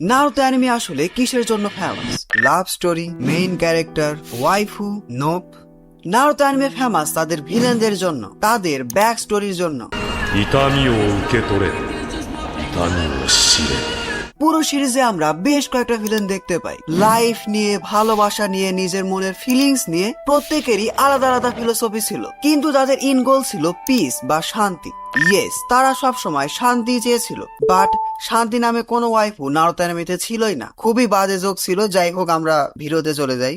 Naruto anime আসলে কিসের জন্য famous? Love story, main character, waifu, nope? Naruto anime famous তাদের ভিলেনদের জন্য, তাদের ব্যাক স্টোরির জন্য। 痛みを受け取れ、痛みを知れ。 পুরো সিরিজে আমরা বেশ কয়েকটা ভিলেন দেখতে পাই। লাইফ নিয়ে, ভালোবাসা নিয়ে, নিজের মনের ফিলিংস নিয়ে প্রত্যেকেরই আলাদা আলাদা ফিলোসফি ছিল, কিন্তু তাদের ইন গোল ছিল পিস বা শান্তি। ইয়েস, তারা সব সময় শান্তি চেয়েছিল, বাট শান্তি নামে কোনো ওয়াইফু নারুতো অ্যানিমেতে ছিলই না। খুবই বাজে জোক ছিল। যাই হোক, আমরা ভিডিওতে চলে যাই।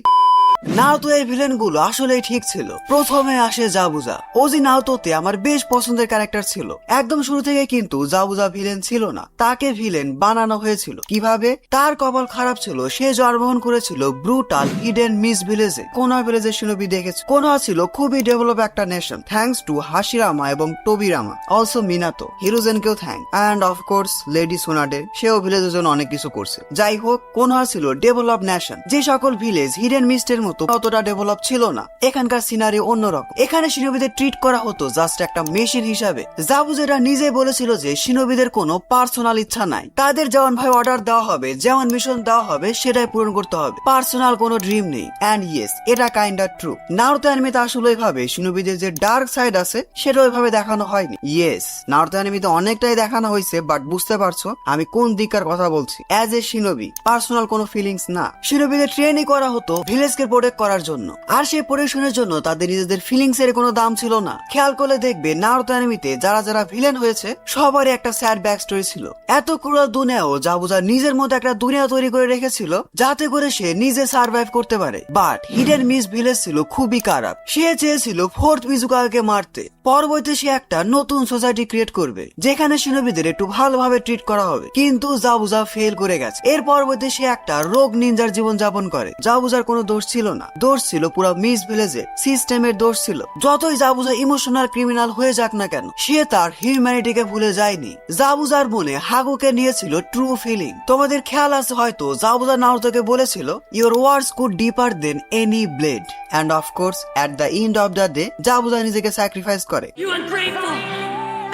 নারুতো এর ভিলেন গুলো আসলেই ঠিক ছিল। প্রথমে আসে জাবুজা। ওজি নারুতোতে আমার বেশ পছন্দের ক্যারেক্টার ছিল। একদম শুরু থেকে কিন্তু জাবুজা ভিলেন ছিল না, তাকে ভিলেন বানানো হয়েছিল। কিভাবে? তার কপাল খারাপ ছিল, সে জন্মগ্রহণ করেছিল ব্রুটাল হিডেন মিস ভিলেজে। কোনোয়া ভিলেজের শিনোবি দেখেছে। কোনোয়া ছিল খুবই ডেভেলপ একটা নেশন, থ্যাঙ্কস টু হাশিরামা এবং টোবিরামা, অলসো মিনাতো, হিরোজেনকেও thank, and of course lady Tsunade, সেও ভিলেজের জন্য অনেক কিছু করছে। যাই হোক, কোনোয়া ছিল ডেভেলপ নেশন। যে সকল ভিলেজ হিডেন মিস্টের মতো অতটা ডেভেলপ ছিল না। এখানকার সিনারি অন্যরকম। এখানে শিনোবিদের ট্রিট করা হতো জাস্ট একটা মেশিন হিসাবে। জাবুজেরা নিজে বলেছিল যে শিনোবিদের কোনো পার্সোনাল ইচ্ছা নাই, তাদের যেমন ভাই অর্ডার দেওয়া হবে, যেমন মিশন দেওয়া হবে সেটাই পূরণ করতে হবে, পার্সোনাল কোনো ড্রিম নেই। এন্ড ইয়েস, এটা কাইন্ডা ট্রু। নারুতো অ্যানিমেতে আসলে ওইভাবে শিনোবিদের যে ডার্ক সাইড আছে সেটা ওইভাবে দেখানো হয়নি। ইয়েস, নারুতো অ্যানিমেতে অনেকটাই দেখানো হয়েছে, বাট বুঝতে পারছো আমি কোন দিককার কথা বলছি। অ্যাজ এ শিনোবি পার্সোনাল কোনো ফিলিংস না। শিনোবিদের ট্রেনই করা হতো ভিলেজকে প্রোটেক্ট করার জন্য, আর সেই প্রোটেকশনের জন্য তাদের নিজেদের ফিলিংস এর কোনো দাম ছিল না। খেয়াল করলে দেখবে নারুতো অ্যানিমেতে যারা যারা ভিলেন হয়েছে সবারই একটা স্যাড ব্যাক স্টোরি ছিল। এত ক্রুয়াল দুনিয়াও জাবুজা নিজের মতো একটা দুনিয়া তৈরি করে রেখেছিল যাতে করে সে নিজে সার্ভাইভ করতে পারে। বাট হিডেন মিস ভিলেজ ছিল খুবই খারাপ। সে চেয়েছিল ফোর্থ মিজুকাকে মারতে। পরবর্তীতে সে একটা নতুন সোসাইটি ক্রিয়েট করবে যেখানে শিনোবিদের একটু ভালোভাবে ট্রিট করা হবে, কিন্তু জাবুজা ফেল করে গেছে। এর পরবর্তীতে সে একটা রোগ নিনজার জীবন যাপন করে। জাবুজার কোনো দোষ ছিল না, দোষ ছিল পুরো মিস ভিলেজে, সিস্টেমের দোষ ছিল। যতই জাবুজা ইমোশনাল ক্রিমিনাল হয়ে যাক না কেন, সে তার হিউম্যানিটিকে ভুলে যায়নি। জাবুজার মনে হাগুকে নিয়েছিল ট্রু ফিলিং। তোমাদের খেয়াল আছে হয়তো জাবুজা নারুতোকে বলেছিল, your words could deeper than any blade. And of course at the end of the day Zabuza নিজেকে স্যাক্রিফাইস করে। You ungrateful!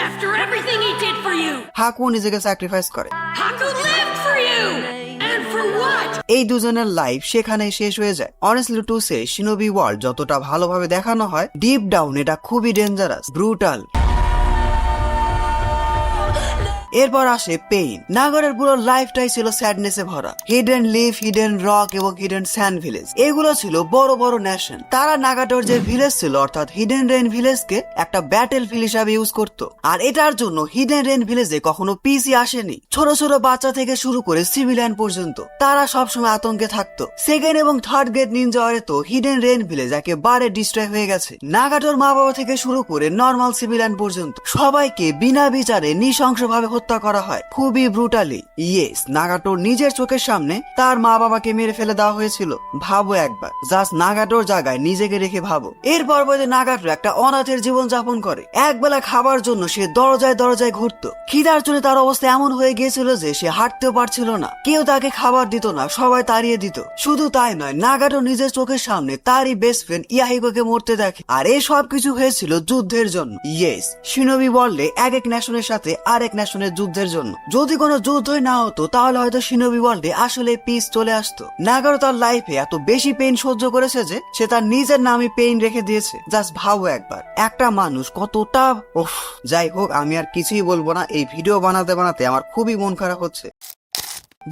After everything he did for you, হাকু নিজেকে স্যাক্রিফাইস করে। Haku lived for you! And for what? এই দুজনের life সেখানেই শেষ হয়ে যায়। Honestly to say, shinobi world যতটা ভালোভাবে দেখানো হয়, ডিপ ডাউন এটা খুবই ডেঞ্জারাস, ব্রুটাল। এরপর আসে পেইন। নাগরের পুরো লাইফটাই ছিল স্যাডনেসে ভরা। হিডেন লিফ, হিডেন রক এবং হিডেন স্যান্ড ভিলেজ, এগুলো ছিল বড় বড় নেশন। তারা নাগাটোর যে ভিলেজ ছিল অর্থাৎ হিডেন রেন ভিলেজকে একটা ব্যাটেল ফিল্ড হিসাবে ইউজ করতো। আর এটার জন্য হিডেন রেন ভিলেজে কখনো পিসি আসেনি। ছোট ছোট বাচ্চা থেকে শুরু করে সিভিলিয়ান পর্যন্ত তারা সবসময় আতঙ্কে থাকতো। সেকেন্ড এবং থার্ড গ্রেড নিনজা ওয়ারে তো হিডেন রেন ভিলেজ একেবারে ডিস্ট্রয় হয়ে গেছে। নাগাটোর মা বাবা থেকে শুরু করে নর্মাল সিভিলিয়ান পর্যন্ত সবাইকে বিনা বিচারে নৃশংসভাবে হত্যা করা হয়, খুবই ব্রুটালি। ইয়েস, নাগাটোর নিজের চোখের সামনে তার মা বাবাকে মেরে ফেলে দেওয়া হয়েছিল। ভাবো একবার, জাস্ট নাগাটোর জায়গায় নিজেকে রেখে ভাবো। এর পরবর্তী নাগাটো একটা অনাথের জীবন যাপন করে। একবেলা খাবার জন্য সে দরজায় দরজায় ঘুরতো। খিদার জন্য তার অবস্থা এমন হয়ে গিয়েছিল যে সে হাঁটতেও পারছিল না। কেউ তাকে খাবার দিত না, সবাই তাড়িয়ে দিত। শুধু তাই নয়, নাগাটো নিজের চোখের সামনে তারই বেস্ট ফ্রেন্ড ইয়াহিকোকে মরতে দেখে। আর এই সব কিছু হয়েছিল যুদ্ধের জন্য। ইয়েস, শিনোবি ওয়ার্ল্ডে এক এক নেশনের সাথে আরেক নেশনের যুদ্ধের জন্য। যদি কোনো যুদ্ধই না হতো তাহলে হয়তো শিনোবি ওয়ার্ল্ডে আসলে পিস চলে আসতো। নাগারো তার লাইফে এত বেশি পেইন সহ্য করেছে যে সে তার নিজের নামে পেইন রেখে দিয়েছে। জাস্ট ভাবো একবার, একটা মানুষ কতটা। যাই হোক, আমি আর কিছুই বলবো না। এই ভিডিও বানাতে বানাতে আমার খুবই মন খারাপ হচ্ছে।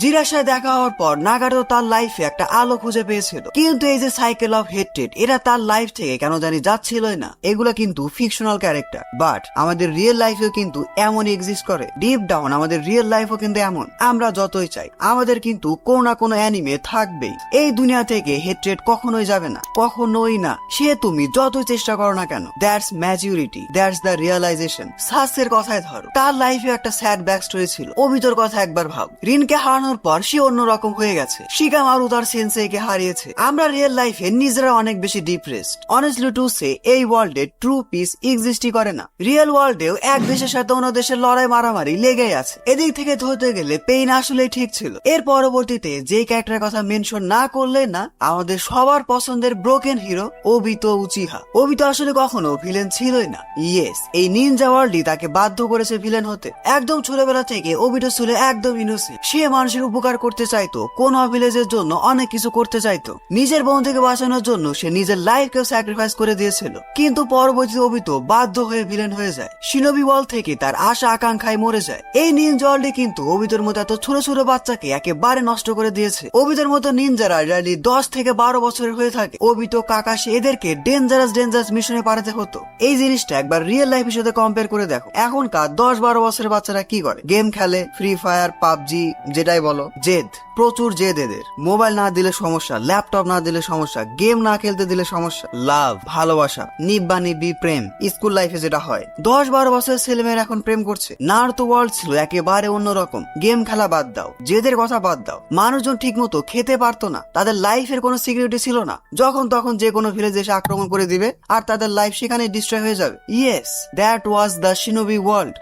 জিরার সাথে দেখা হওয়ার পর নাগাটো তার লাইফে একটা আলো খুঁজে পেয়েছিল, কিন্তু এই যে সাইকেল অফ হেট্রেড, এরা তার লাইফ থেকে কেন জানি যাচ্ছিলই না। এগুলা কিন্তু ফিকশনাল ক্যারেক্টার, বাট আমাদের রিয়েল লাইফেও কিন্তু এমনই এক্সিস্ট করে। ডিপ ডাউন আমাদের রিয়েল লাইফও কিন্তু এমন। আমরা যতই চাই, আমাদের কিন্তু কোনো না কোনো অ্যানিমে থাকবেই। এই দুনিয়া থেকে হেট্রেড কখনোই যাবে না, কখনোই না। সে তুমি যতই চেষ্টা করো না কেন, that's maturity, that's the realisation. সাসের কথায় ধরো, তার লাইফে একটা স্যাড ব্যাক স্টোরি ছিল। অভিতর কথা একবার ভাব, রিনকে হারানোর পর সে অন্যরকম হয়ে গেছে। শিকামারু তার সেন্সেইকে হারিয়েছে। আমরা রিয়েল লাইফে নিজেরা অনেক বেশি ডিপ্রেসড। অনেস্টলি টু সে, এই ওয়ার্ল্ডে ট্রু পিস এক্সিস্টই করে না। রিয়েল ওয়ার্ল্ডেও এক দেশের সাথে অন্য দেশের লড়াই মারামারি লেগেই আছে। এদিক থেকে ধরতে গেলে পেইন আসলে ঠিক ছিল। এর পরবর্তীতে যে ক্যারেক্টারের কথা মেনশন না করলে না, আমাদের সবার পছন্দের broken hero Obito Uchiha. Obito আসলে কখনো ভিলেন ছিলই না। ইয়েস, এই নিনজা ওয়ার্ল্ডই তাকে বাধ্য করেছে ভিলেন হতে। একদম ছোটবেলা থেকে ওবিতো ছিল একদম ইনোসেন্ট। সে মানুষ মানুষের উপকার করতে চাইতো, কোনোয়া ভিলেজের জন্য অনেক কিছু করতে চাইতো। নিজের বোনকে বাঁচানোর জন্য সে নিজের লাইফকেও স্যাক্রিফাইস করে দিয়েছিল। কিন্তু পরবর্তীতে ওবিতো বাধ্য হয়ে ভিলেন হয়ে যায়। শিনোবি ওয়ার্ল্ড থেকে তার আশা আকাঙ্ক্ষায় মরে যায়। এই নিনজা ওয়ার্ল্ডে কিন্তু ওবিতোর মতো এত ছোট ছোট বাচ্চাকে একেবারে নষ্ট করে দিয়েছে। ওবিতোর মতো নিনজারা রিয়ালি 10 থেকে 12 বছরের হয়ে থাকে। ওবিতো, কাকাশি এদেরকে ডেঞ্জারাস মিশনে পাঠাতে হতো। এই জিনিসটা একবার রিয়েল লাইফের সাথে কম্পেয়ার করে দেখো। এখনকার 10-12 বছরের বাচ্চারা কি করে? গেম খেলে, ফ্রি ফায়ার, পাবজি, যেটাই বলো। জেদ, প্রচুর জেদ এদের। মোবাইল না দিলে সমস্যা, ল্যাপটপ না দিলে সমস্যা, গেম না খেলতে দিলে সমস্যা। লাভ, ভালোবাসা, নিব্বা নিব্বি প্রেম, স্কুল লাইফে যেটা হয়। 10-12 বছরের ছেলেমেয়েরা এখন প্রেম করছে। নারুতো ওয়ার্ল্ড ছিল একেবারে অন্যরকম। গেম খেলা বাদ দাও, জেদের কথা বাদ দাও, মানুষজন ঠিক মতো খেতে পারতো না। তাদের লাইফের কোনো সিকিউরিটি ছিল না। যখন তখন যে কোনো ভিলেজে এসে আক্রমণ করে দিবে আর তাদের লাইফ সেখানে ডিস্ট্রয় হয়ে যাবে। Yes, that was the shinobi world.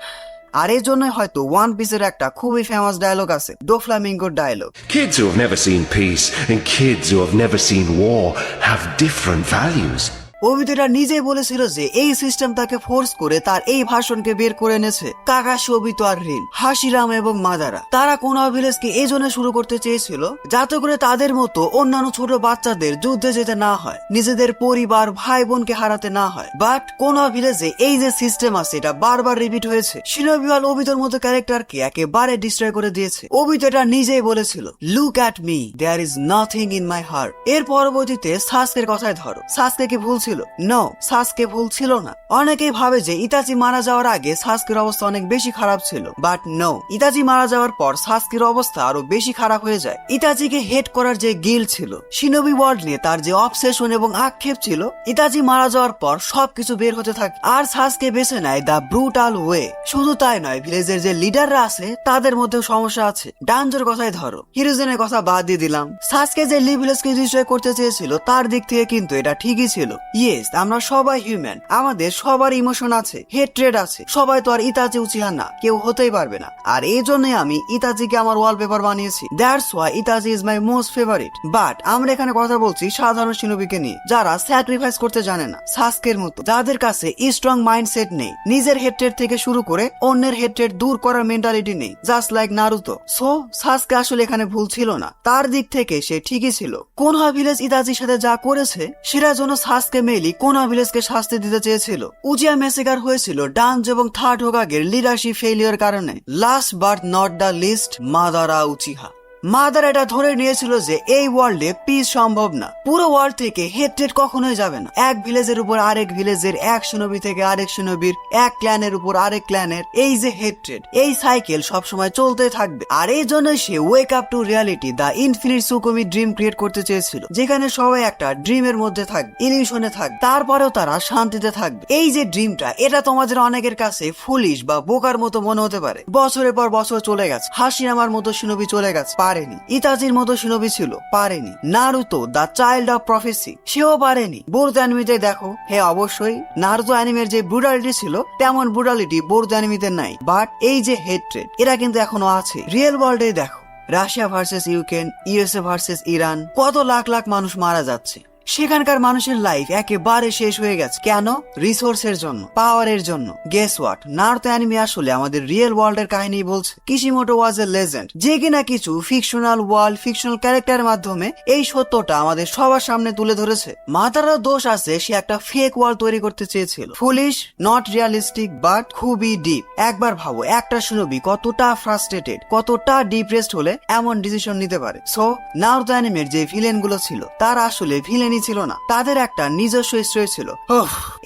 আর এর জন্যই হয়তো ওয়ান পিসের একটা খুবই ফেমাস ডায়লগ আছে, ডোফ্লামিঙ্গোর dialogue. Kids who have never seen peace and kids who have never seen war have different values. ওবিতোরা নিজেই বলেছিল যে এই সিস্টেম তাকে ফোর্স করে তার এই ভাষণকে বের করে এনেছে। কাকাশি, ওবিতো আর রিন, হাসিরাম এবং মাদারা তারা কোনোয়া ভিলেজকে এই জন্য শুরু করতে চেয়েছিল যাতে করে তাদের মতো অন্যান্য ছোট বাচ্চাদের যুদ্ধে যেতে না হয়, নিজেদের পরিবার ভাই বোনকে হারাতে না হয়। বাট কোনোয়া ভিলেজে এই যে সিস্টেম আছে এটা বারবার রিপিট হয়েছে। শিনোবি ওয়ার্ল্ড ওবিতোর মতো ক্যারেক্টারকে একেবারে ডিস্ট্রয় করে দিয়েছে। ওবিতো এটা নিজেই বলেছিল, look at me, there is nothing in my heart. এর পরবর্তীতে সাসকের কথায় ধরো, সাসকে কি ভুল ছিল? নো, সাসকে ভুল ছিল না। অনেকেই ভাবে যে ইতাচি মারা যাওয়ার আগে সাসকের অবস্থা অনেক বেশি খারাপ ছিল, বাট নো, ইতাচি মারা যাওয়ার পর সাসকের অবস্থা আরো বেশি খারাপ হয়ে যায়। ইতাচিকে হেট করার যে গিল ছিল, শিনোবি ওয়ার্ল্ড নিয়ে তার যে অবসেশন এবং আক্ষেপ ছিল, ইতাচি মারা যাওয়ার পর সবকিছু বের হতে থাকে। আর সাসকে বেছে নেয় দ্য ব্রুটাল ওয়ে। শুধু তাই নয়, ভিলেজের যে লিডাররা আছে তাদের মধ্যেও সমস্যা আছে। ডানজোর কথাই ধরো, হিরোজেনের কথা বাদ দিয়ে দিলাম। সাসকে যে লি ভিলেজকে ডিস্ট্রয় করতে চেয়েছিল তার দিক থেকে কিন্তু এটা ঠিকই ছিল। ইয়েস, আমরা সবাই হিউম্যান, আমাদের সবার ইমোশন আছে, হেট্রেড আছে। সবাই তো আর ইতাচি উচিহা না, কেউ হতেই পারবে না। আর এই জন্যই আমি ইতাচিকে আমার ওয়ালপেপার বানিয়েছি। That's why Itachi is my most favourite. But আমরা এখানে কথা বলছি সাধারণ শিনোবিকে নিয়ে, যারা স্যাক্রিফাইস করতে জানে না, সাসকের মতো, যাদের কাছে স্ট্রং মাইন্ডসেট নেই, নিজের হেট্রেড থেকে শুরু করে অন্যের হেট্রেড দূর করার মেন্টালিটি নেই, জাস্ট লাইক নারুতো। সো সাসকে আসলে এখানে ভুল ছিল না, তার দিক থেকে সে ঠিকই ছিল। কোনোয়া ভিলেজ ইতাচির সাথে যা করেছে সেটার জন্য সাসকে মেইলি কোনোয়া ভিলেজকে শাস্তি দিতে চেয়েছিল। উজিয়া মেসেকার হয়েছিল ডানজ এবং থার্ড হোকাগের লিডারশিপ ফেলিওর কারণে। Last but not the least, Madara Uchiha. Madara এটা ধরে নিয়েছিল যে এই ওয়ার্ল্ডে পিস সম্ভব না। পুরো ওয়ার্ল্ড থেকে হেট্রেড কখনোই যাবে না। এক ভিলেজের উপর আরেক ভিলেজের, এক শিনোবি থেকে আরেক শিনোবির, এক ক্ল্যানের উপর আরেক ক্ল্যানের, এই যে হেট্রেড, এই সাইকেল সবসময় চলতে থাকবে। আর এই জন্য সে wake up to reality, the infinite Tsukuyomi dream create করতে চেয়েছিল, যেখানে সবাই একটা ড্রিমের মধ্যে থাকবে, ইলিউশনে থাকবে, তারপরেও তারা শান্তিতে থাকবে। এই যে ড্রিমটা, এটা তোমাদের অনেকের কাছে ফুলিশ বা বোকার মতো মনে হতে পারে। বছরের পর বছর চলে গেছে, হাসিরামার মতো শিনোবি চলে গেছে, পারেনি। ইতাচির মতো শিনোবি ছিল, পারেনি। নারুতো দ্য চাইল্ড অফ প্রফেসি, সেও পারেনি। বোরুতো অ্যানিমেতে দেখো, হ্যাঁ অবশ্যই নারুতো অ্যানিমের যে ব্রুটালিটি ছিল তেমন ব্রুটালিটি বোরুতো অ্যানিমেতে নাই। বাট এই যে হেট্রেড, এরা কিন্তু এখনো আছে। রিয়েল ওয়ার্ল্ডে দেখো, Russia versus Ukraine, USA versus Iran, কত লাখ লাখ মানুষ মারা যাচ্ছে। সেখানকার মানুষের লাইফ একেবারে শেষ হয়ে গেছে। কেন? রিসোর্সের জন্য, পাওয়ারের জন্য। গেস হোয়াট, নারুতো অ্যানিমে আসলে আমাদের রিয়েল ওয়ার্ল্ড এর কাহিনী বলছে। কিশিমোটো ওয়াজ এ লেজেন্ড, যে কিনা কিছু ফিকশনাল ওয়ার্ল্ড, ফিকশনাল ক্যারেক্টারের মাধ্যমে এই সত্যটা আমাদের সবার সামনে তুলে ধরেছে। মাতারও দোষ আছে, সে একটা ফেক ওয়ার্ল্ড তৈরি করতে চেয়েছিল। ফুলিশ, নট রিয়ালিস্টিক, বাট খুবই ডিপ। একবার ভাবো, একটা শিনোবি কতটা ফ্রাস্ট্রেটেড, কতটা ডিপ্রেসড হলে এমন ডিসিশন নিতে পারে। সো নারুতো অ্যানিমের যে ভিলেন গুলো ছিল তারা আসলে ভিলেন ছিল না, তাদের একটা নিজস্ব স্টোরি ছিল।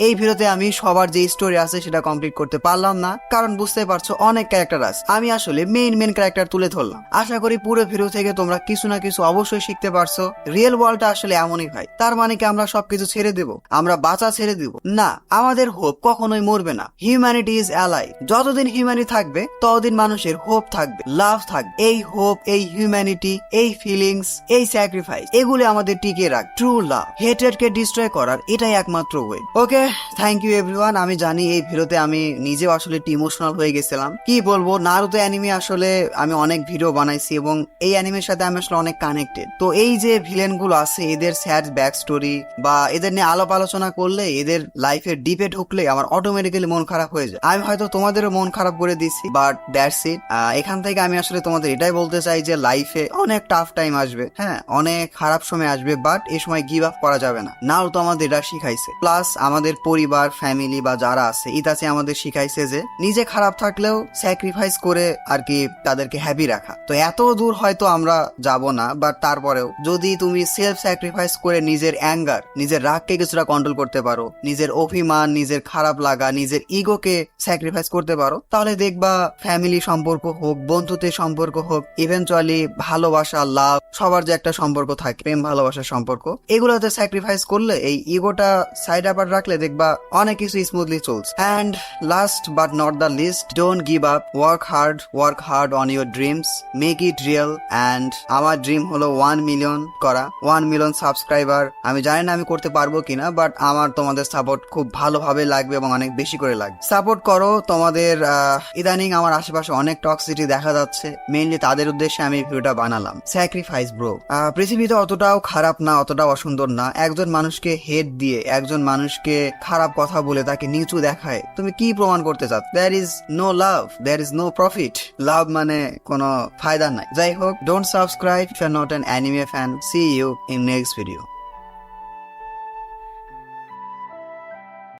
এই ভিডিওতে আমি সবার যে স্টোরি আছে সেটা কমপ্লিট করতে পারলাম না, কারণ বুঝতে পারছো অনেক ক্যারেক্টার আছে। আমি আসলে মেইন ক্যারেক্টার তুলে ধরলাম। আশা করি পুরো ভিডিও থেকে তোমরা কিছু না কিছু অবশ্যই শিখতে পারছো। রিয়েল ওয়ার্ল্ডটা আসলে এমনই ভাই। তার মানে কি আমরা সবকিছু ছেড়ে দেব, আমরা বাঁচা ছেড়ে দিব? না, আমাদের হোপ কখনোই মরবে না। Humanity is alive. যতদিন হিউম্যানিটি থাকবে ততদিন মানুষের হোপ থাকবে, লাভ থাকবে। এই হোপ, এই হিউম্যানিটি, এই ফিলিংস, এই স্যাক্রিফাইস, এগুলো আমাদের টিকিয়ে রাখ ট্রু লাভ। লাভ। হেট্রেড কে ডিস্ট্রয় করার এটাই একমাত্র way. Okay, thank you everyone. আমি জানি এই ভিডিওতে আমি নিজেও আসলে একটু ইমোশনাল হয়ে গেছিলাম। কি বলবো, নারুতো অ্যানিমে আসলে আমি অনেক ভিডিও বানাইছি এবং এই অ্যানিমের সাথে আমি আসলে অনেক কানেক্টেড। তো এই যে ভিলেন গুলো আছে, এদের স্যাড ব্যাক স্টোরি বা এদের নিয়ে আলাপ আলোচনা করলে, এদের লাইফের ডিপে ঢুকলে আমার অটোমেটিক্যালি মন খারাপ হয়ে যায়। আমি হয়তো তোমাদেরও মন খারাপ করে দিছি, বাট দ্যাটস ইট। এখান থেকে আমি আসলে তোমাদের এটাই বলতে চাই যে লাইফে অনেক টাফ টাইম আসবে, হ্যাঁ, অনেক খারাপ সময় আসবে, বাট এই সময় গিভ আপ করা যাবে না। নারুতো আমাদের এটা শিখাইছে। প্লাস আমাদের পরিবার, ফ্যামিলি বা যারা আছে, ইতাচি আমাদের শিখাইছে যে নিজে খারাপ থাকলেও স্যাক্রিফাইস করে আর কি তাদেরকে হ্যাপি রাখা। তো এত দূর হয়তো আমরা যাব না, বাট তারপরেও যদি তুমি সেলফ স্যাক্রিফাইস করে নিজের অ্যাঙ্গার, নিজের রাগকে কিছুটা কন্ট্রোল করতে পারো, নিজের অভিমান, নিজের খারাপ লাগা, নিজের ইগোকে স্যাক্রিফাইস করতে পারো, তাহলে দেখবা ফ্যামিলি সম্পর্ক হোক, বন্ধুত্বের সম্পর্ক হোক, ইভেনচুয়ালি ভালোবাসা, লাভ, সবার যে একটা সম্পর্ক থাকে, প্রেম ভালোবাসার সম্পর্ক, এগুলোতে স্যাক্রিফাইস করলে, এই ইগোটা সাইড আপার রাখলে দেখবা অনেক কিছু স্মুথলি চলছে। And last but not the least, don't give up, work hard on your dreams, make it real. And আমার ড্রিম হলো 1 মিলিয়ন করা, 1 মিলিয়ন সাবস্ক্রাইবার। আমি জানি না আমি করতে পারবো কিনা, বাট আমার তোমাদের সাপোর্ট খুব ভালোভাবে লাগবে এবং অনেক বেশি করে লাগবে। সাপোর্ট করো। তোমাদের ইদানিং আমার আশেপাশে অনেক টক্সিটি দেখা যাচ্ছে, মেইনলি তাদের উদ্দেশ্যে আমি ভিডিওটা বানালাম। স্যাক্রিফাইস ব্রো, পৃথিবীতে অতটাও খারাপ না, অতটাও অসুন্দর না। একজন মানুষকে হেট দিয়ে, একজন মানুষকে খারাপ কথা বলে তাকে নিচু দেখায় তুমি কি প্রমাণ করতে চাও? দেয়ার ইজ নো লাভ, দেয়ার ইজ নো প্রফিট। লাভ মানে কোনো ফায়দা নাই। যাই হোক, don't subscribe if you are not an anime fan. See you in next video.